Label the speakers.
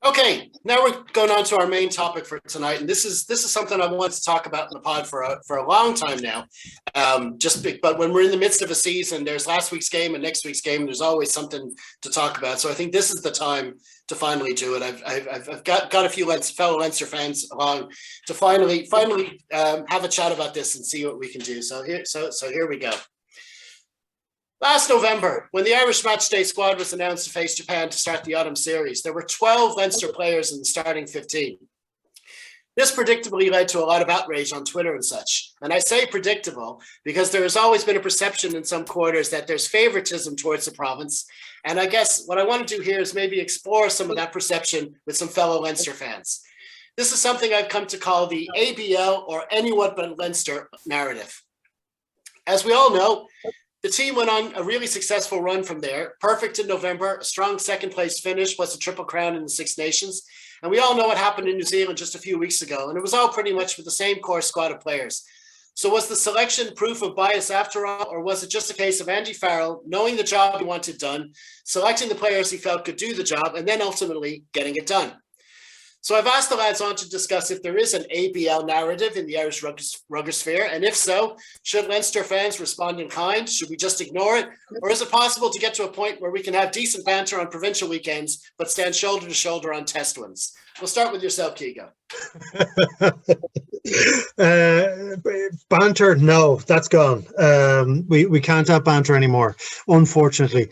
Speaker 1: Okay, now we're going on to our main topic for tonight, and this is something I wanted to talk about in the pod for a long time now. But when we're in the midst of a season, there's last week's game and next week's game. There's always something to talk about, so I think this is the time to finally do it. I've got a few fellow Leinster fans along to finally have a chat about this and see what we can do. So here we go. Last November, when the Irish matchday squad was announced to face Japan to start the autumn series, there were 12 Leinster players in the starting 15. This predictably led to a lot of outrage on Twitter and such. And I say predictable because there has always been a perception in some quarters that there's favoritism towards the province. And I guess what I want to do here is maybe explore some of that perception with some fellow Leinster fans. This is something I've come to call the ABL, or anyone but Leinster, narrative. As we all know, the team went on a really successful run from there. Perfect in November, a strong second place finish, plus a Triple Crown in the Six Nations. And we all know what happened in New Zealand just a few weeks ago. And it was all pretty much with the same core squad of players. So was the selection proof of bias after all, or was it just a case of Andy Farrell knowing the job he wanted done, selecting the players he felt could do the job, and then ultimately getting it done? So I've asked the lads on to discuss if there is an ABL narrative in the Irish rugger sphere, and if so, should Leinster fans respond in kind? Should we just ignore it? Or is it possible to get to a point where we can have decent banter on provincial weekends, but stand shoulder to shoulder on test ones? We'll start with yourself, Keego.
Speaker 2: Banter, no, that's gone. We can't have banter anymore, unfortunately.